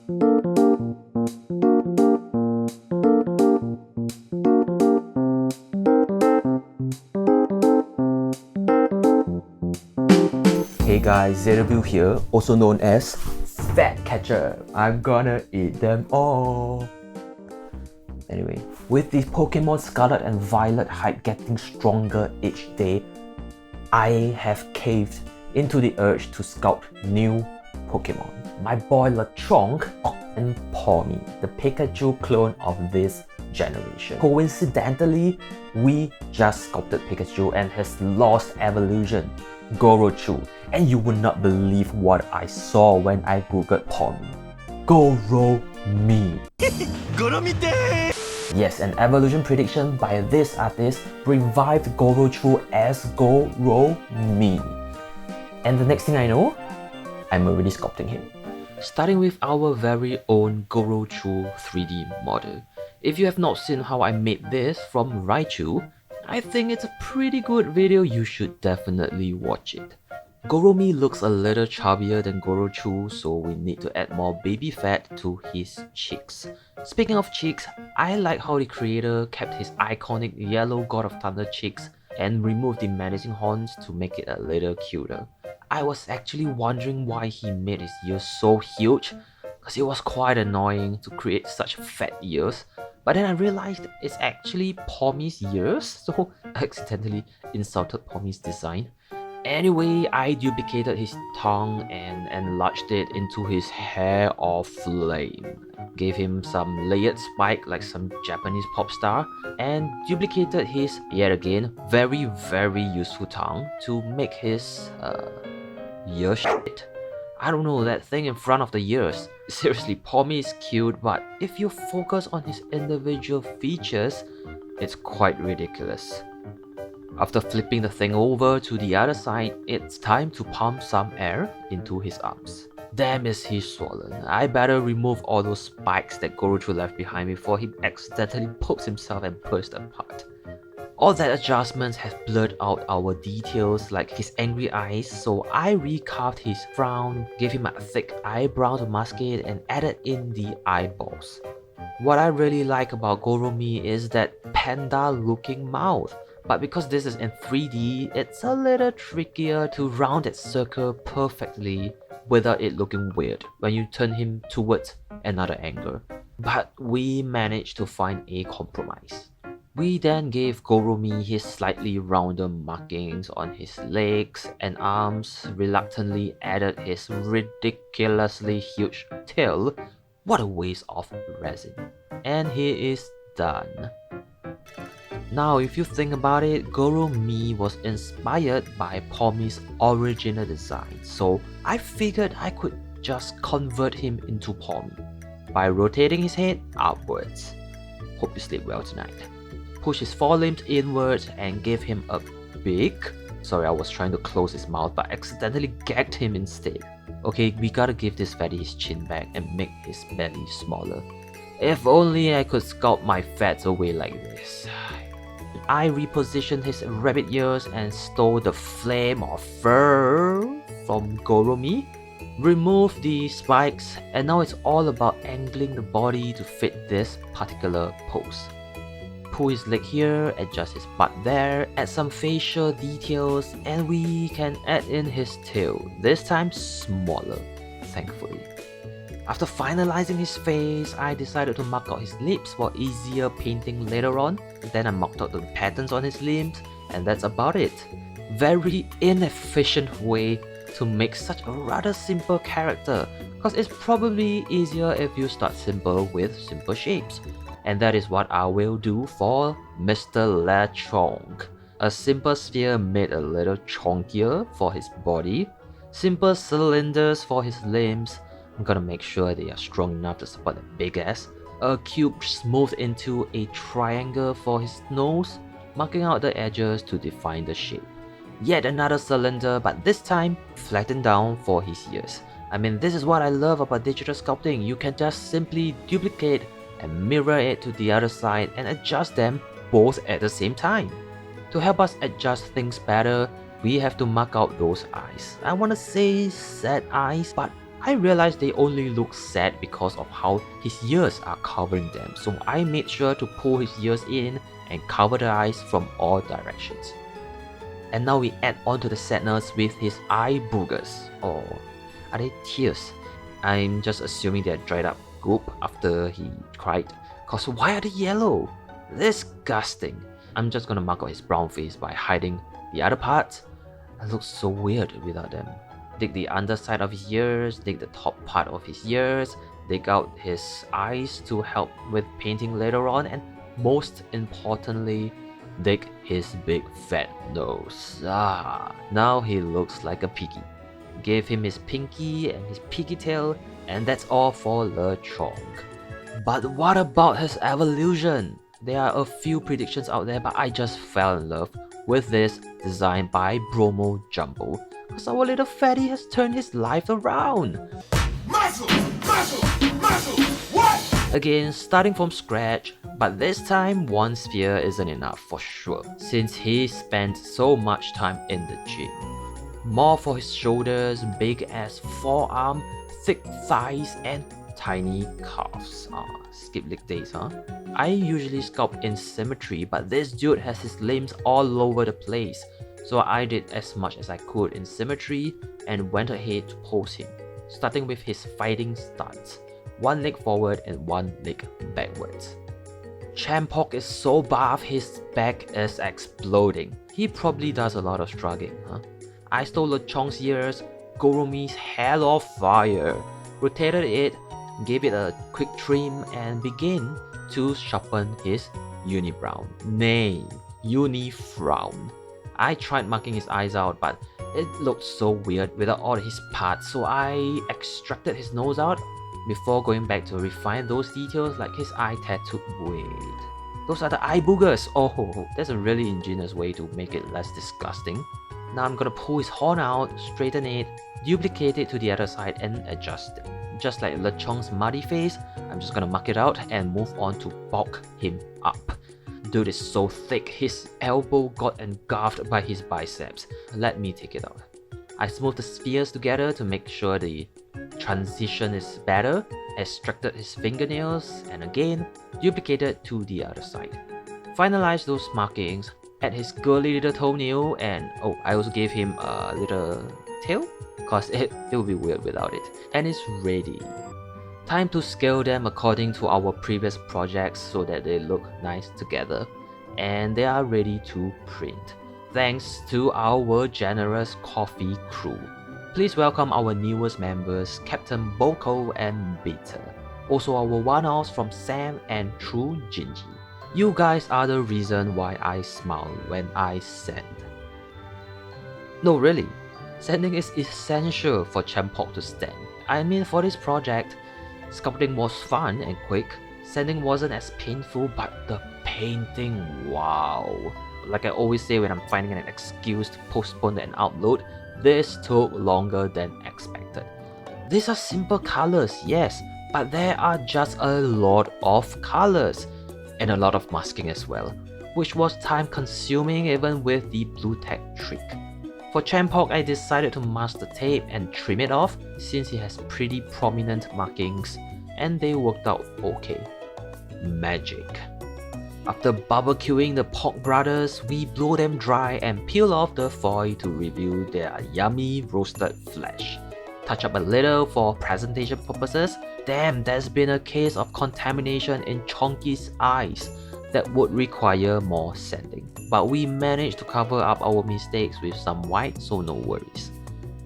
Hey guys, ZW here, also known as Fat Catcher. I'm gonna eat them all. Anyway, with the Pokemon Scarlet and Violet hype getting stronger each day, I have caved into the urge to sculpt new Pokemon. My boy Lechonk and Pawmi, the Pikachu clone of this generation. Coincidentally, we just sculpted Pikachu and his lost evolution, GoroCHU, and you would not believe what I saw when I googled Pawmi. GoroMI. GoroMI! Yes, an evolution prediction by this artist revived GoroCHU as GoroMI. And the next thing I know, I'm already sculpting him. Starting with our very own GoroCHU 3D model. If you have not seen how I made this from Raichu, I think it's a pretty good video, you should definitely watch it. GoroMI looks a little chubbier than GoroCHU, so we need to add more baby fat to his cheeks. Speaking of cheeks, I like how the creator kept his iconic yellow God of Thunder cheeks and removed the menacing horns to make it a little cuter. I was actually wondering why he made his ears so huge, because it was quite annoying to create such fat ears. But then I realized it's actually Pawmi's ears, so I accidentally insulted Pawmi's design. Anyway, I duplicated his tongue and enlarged it into his hair of flame. Gave him some layered spike like some Japanese pop star, and duplicated his, yet again, very useful tongue to make his ear shit. I don't know, that thing in front of the ears. Seriously, Pawmi is cute, but if you focus on his individual features, it's quite ridiculous. After flipping the thing over to the other side, it's time to pump some air into his arms. Damn, is he swollen. I better remove all those spikes that GoroCHU left behind before he accidentally pokes himself and bursts apart. All that adjustments has blurred out our details like his angry eyes, so I recarved his frown, gave him a thick eyebrow to mask it, and added in the eyeballs. What I really like about GoroMI is that panda looking mouth. But because this is in 3D, it's a little trickier to round that circle perfectly without it looking weird when you turn him towards another angle. But we managed to find a compromise. We then gave GoroMI his slightly rounder markings on his legs and arms, reluctantly added his ridiculously huge tail. What a waste of resin. And he is done. Now, if you think about it, GoroMI was inspired by Pawmi's original design, so I figured I could just convert him into Pawmi by rotating his head upwards. Hope you sleep well tonight. Push his forelimbs inwards and give him a big... Sorry, I was trying to close his mouth but accidentally gagged him instead. Okay, we gotta give this fatty his chin back and make his belly smaller. If only I could sculpt my fats away like this. I repositioned his rabbit ears and stole the flame of fur from GoroMI, removed the spikes, and now it's all about angling the body to fit this particular pose. Pull his leg here, adjust his butt there, add some facial details, and we can add in his tail, this time smaller, thankfully. After finalizing his face, I decided to mark out his lips for easier painting later on. Then I marked out the patterns on his limbs, and that's about it. Very inefficient way to make such a rather simple character, because it's probably easier if you start simple with simple shapes. And that is what I will do for Mr. Lechonk. A simple sphere made a little chonkier for his body, simple cylinders for his limbs. I'm gonna make sure they are strong enough to support that big ass. A cube smoothed into a triangle for his nose, marking out the edges to define the shape. Yet another cylinder, but this time flattened down for his ears. I mean, this is what I love about digital sculpting. You can just simply duplicate and mirror it to the other side and adjust them both at the same time. To help us adjust things better, we have to mark out those eyes. I wanna say sad eyes, but I realized they only look sad because of how his ears are covering them, so I made sure to pull his ears in and cover the eyes from all directions. And now we add on to the sadness with his eye boogers. Oh, are they tears? I'm just assuming they're dried up goop after he cried. Cause why are they yellow? Disgusting. I'm just gonna mark out his brown face by hiding the other parts. It looks so weird without them. Dig the underside of his ears, dig the top part of his ears, dig out his eyes to help with painting later on, and most importantly, dig his big fat nose. Now he looks like a piggy. Gave him his pinky and his piggy tail, and that's all for Lechonk. But what about his evolution? There are a few predictions out there, but I just fell in love with this design by Bromo Jumbo, because our little fatty has turned his life around. Muscle! Muscle! Muscle! What? Again, starting from scratch, but this time one sphere isn't enough for sure, since he spent so much time in the gym. More for his shoulders, big ass forearm, thick thighs, and tiny calves. Skip leg days, huh? I usually sculpt in symmetry, but this dude has his limbs all over the place, so I did as much as I could in symmetry and went ahead to pose him, starting with his fighting stance, one leg forward and one leg backwards. Champork is so buff, his back is exploding. He probably does a lot of struggling, huh? I stole Lechonk's ears, GoroMI's hair of fire, rotated it, gave it a quick trim, and began to sharpen his unibrow. Nay, unifrown. I tried marking his eyes out, but it looked so weird without all his parts, so I extracted his nose out before going back to refine those details like his eye tattoo. Wait, those are the eye boogers. Oh, that's a really ingenious way to make it less disgusting. Now I'm gonna pull his horn out, straighten it, duplicate it to the other side, and adjust it. Just like Lechonk's muddy face, I'm just gonna mark it out and move on to bulk him up. Dude is so thick, his elbow got engulfed by his biceps. Let me take it out. I smoothed the spheres together to make sure the transition is better, extracted his fingernails, and again, duplicated to the other side. Finalized those markings, add his girly little toenail, and oh, I also gave him a little tail, cause it will be weird without it. And it's ready. Time to scale them according to our previous projects so that they look nice together, and they are ready to print. Thanks to our generous coffee crew. Please welcome our newest members, Captain Boko and Beta. Also our one-offs from Sam and True Gingy. You guys are the reason why I smile when I send. No, really. Sanding is essential for Champork to stand. I mean, for this project, sculpting was fun and quick, sanding wasn't as painful, but the painting, wow. Like I always say when I'm finding an excuse to postpone and upload, this took longer than expected. These are simple colors, yes, but there are just a lot of colors, and a lot of masking as well, which was time consuming even with the blue tack trick. For Champork, I decided to mask the tape and trim it off since he has pretty prominent markings, and they worked out okay. Magic. After barbecuing the pork brothers, we blow them dry and peel off the foil to reveal their yummy roasted flesh. Touch up a little for presentation purposes. Damn, there's been a case of contamination in Chonky's eyes that would require more sanding, but we managed to cover up our mistakes with some white, so no worries.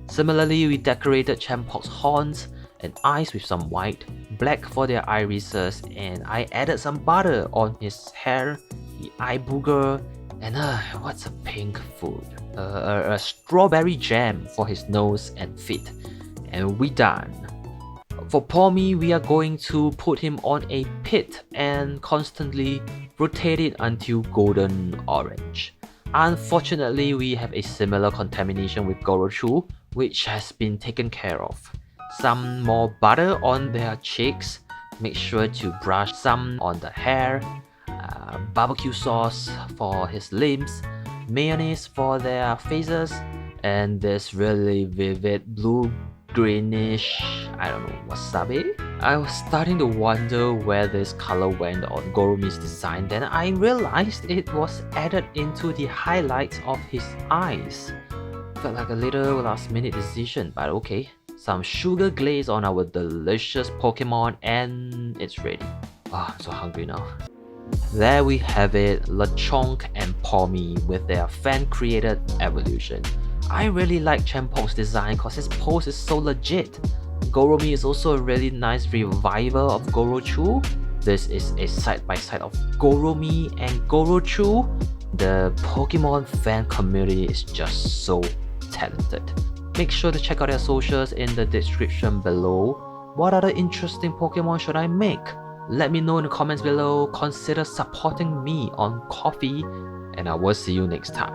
Similarly, we decorated Champork's horns and eyes with some white, black for their irises, and I added some butter on his hair, the eye booger, and what's a pink food? A strawberry jam for his nose and feet, and we done. For Pawmi, we are going to put him on a pit and constantly rotate it until golden orange. Unfortunately, we have a similar contamination with GoroCHU, which has been taken care of. Some more butter on their cheeks, make sure to brush some on the hair, barbecue sauce for his limbs, mayonnaise for their faces, and this really vivid blue greenish, I don't know, wasabi? I was starting to wonder where this color went on GoroMI's design, then I realized it was added into the highlights of his eyes. Felt like a little last minute decision, but okay. Some sugar glaze on our delicious Pokemon and it's ready. Ah, I'm so hungry now. There we have it, Lechonk and Pawmi with their fan-created evolution. I really like Champork's design cause his pose is so legit. GoroMI is also a really nice revival of GoroCHU. This is a side-by-side of GoroMI and GoroCHU. The Pokemon fan community is just so talented. Make sure to check out their socials in the description below. What other interesting Pokemon should I make? Let me know in the comments below. Consider supporting me on Ko-fi, and I will see you next time.